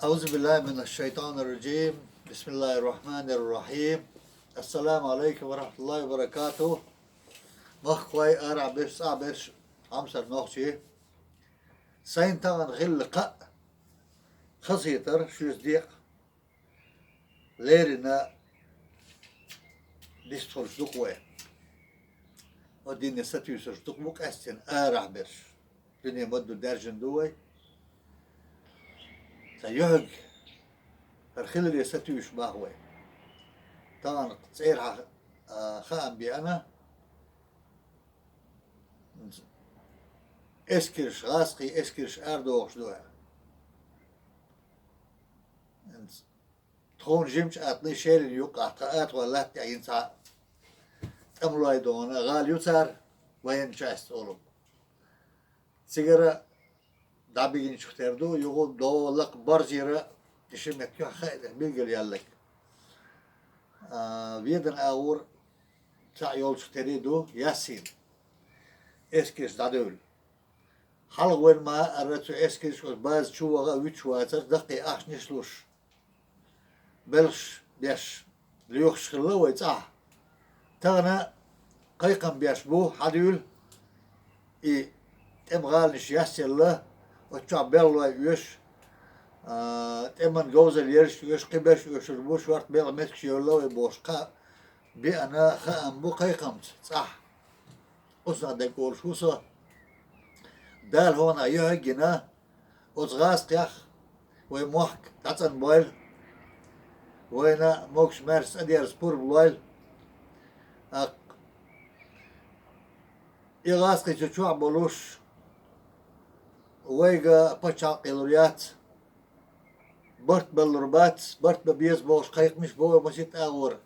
Euzubillahimineşşeytanirracim. Bismillahirrahmanirrahim. Esselamu aleyküm ve rahmetullahi ve berekatuhu. Mahkvay arabeş sabeş amsar nohçi. Sayın tağın hillika khasiyetler şüzdiq lerine distolşduk ve o dinle satüsürsduk bu kastin arabeş. Dünya moddu derjin duve. سيهج الخلل يستويش باهوي طبعا تصير خام بأنا اسكرش غاسقي اسكرش اردوغش دوها تخون جيمش اتني شيرين يوقع قاعات ولا تعين ساعة املاي دونا غال يوتار وين شاست اولو سيجارة دابيجين شختردو يقول دولك برجيرة تشمت كيو خير بيجل يالك ويدن اور تاع يول شختريدو ياسين اسكيس دادول حال وين ما أردت اسكيس باز شوغا ويتشواتر دقي اش نشلوش بلش بيش ليوخش خلو ويتاع تغنى قيقم بيش بو حدول اي تمغال نش ياسي الله وتشعب بيلو يوش تمن جوزل يرش يوش قبش يوش البوش وقت بيلا متكش يولو يبوش قا بي أنا خام بو قيقمت صح أصلا ديكول شوصة دال هون أيها جنا وزغاس قياخ ويموحك تاتن بويل وينا موكش مارس أدير سبور بويل يغاس قيتو شوع بولوش ويجا بتشال قلوريات برت بالربات برت ببيز بوش قيق مش بو مسيت أغور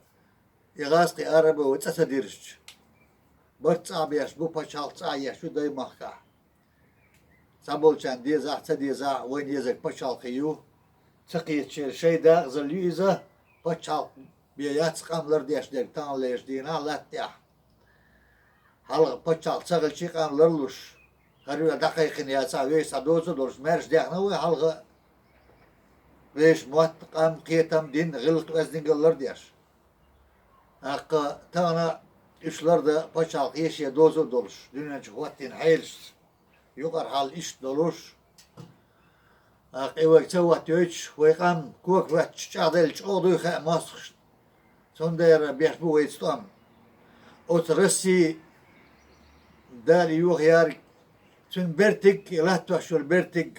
يغاسقي عربي وتسديرش برت عبيش بو بتشال تعيش شو داي مخكا سابول كان ديزا تديزا وين يزك بتشال خيو تقيت شيء دا غزليزا بتشال بيات قاملر ديش ديك تان ليش دينا لا تيح هل بتشال تغل شي قاملر لوش هريو دقيقين يا ساوي سادوزو دورش مارش ديحنا وي حلقة ويش موات قام قيتم دين غلق وزدين قلر ديش هاقا تانا işler de paçal yeşye dozu doluş. Dünya çıkvattin hayırlısı. Yukarı hal iş doluş. Hak evek çavat yoç ve kan kuk ve çadel çoğdu ha masx. Sonda yara bir bu istam. Otrasi dali yuh yar tün bertik lahtu şul bertik.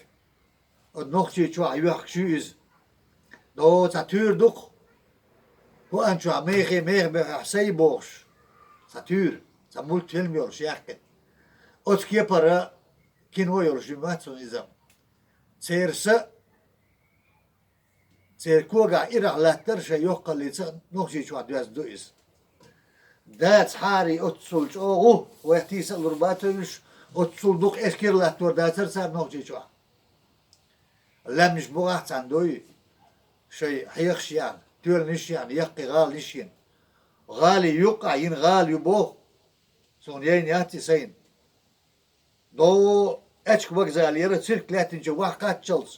O nokçi çu ayuh şüz. Do tatürduk. Bu an çu mehi be say boş. Satür, samul telmiyor şiyakket. Otkiye para kinvo yoluşumat son izam. Serse serkuga irahlatlar şey yok kallitsa nokşi şu adiyaz duiz. Dat hari otsulç oğu ve ehtisa lurbatövüş otsulduk eskirlatlar datırsa nokşi şu. Lemmiş bu ahtan doy şey hayıkşiyan, tülnişyan, yakki gal nişyan. غالي يقع ين غالي بو سون ين ياتي سين دو اشك وقزال يرى تسيرك لاتن جواح قاتشلز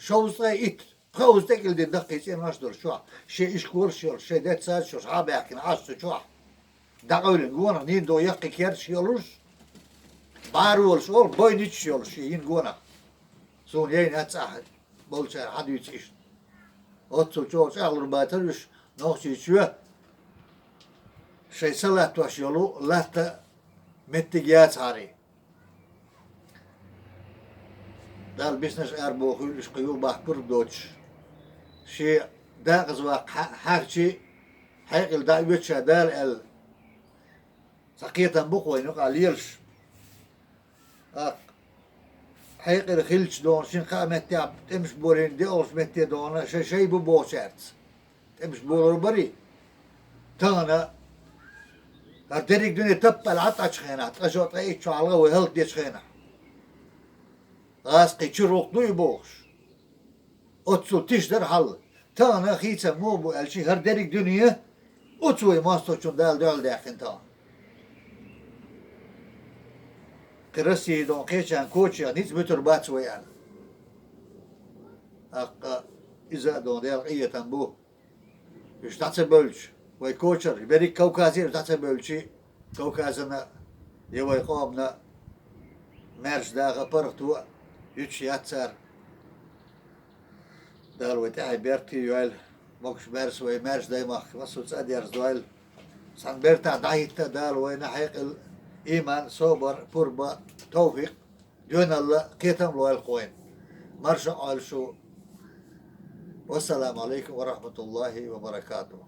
شوزا ايت خوز تكل دي دقي سين اشدر شو شي اشكور شو شي دات سال شو صحابي اكن عاصو شو دقول نقونا نين دو يقي كير شيولوش بارول شول بوي نيتش شيولوش ين قونا سون ين ياتساحد بولشار حد يتيش اوتسو شو شغل باترش نوشي شو şey salat taş yolu lahta mettigiyat hari. Dal business erboğu işqiyu bahpur doç. Şey dağız ve harçi hayqil da'wetcha dal el saqitan buqoynu qaliyirsh. Hayqil khilch don shin qamet tab temsh borin de os metti dona şey bu boçert. Temsh borur bari. Tana هردريك دنيا تبل عطا شخينا تقشوط اي شعلغة وهلق دي شخينا غاسقي تشروق دوي بوش اتسو تشدر حل تانا خيسا موبو الشي هردريك دنيا اتسوي ماستو چون دال داخن تان قرسي دون قيشان كوشي نيز متر باتسوي انا إذا دون ديال قية تنبو يش تعصب بولش ويكوشر يبريك كوكازي تعصب بولشي كوكازنا يوي قومنا مارش داغا برتو يتش ياتسار دال وتاعي بيرتي يوال موكش بارس وي مارش دايماخ مسوس اديرز دوال سان بيرتا دايتا دال وين حيق الإيمان صبر قربة توفيق دون الله كيتم لو القوين مرجع على شو والسلام عليكم ورحمة الله وبركاته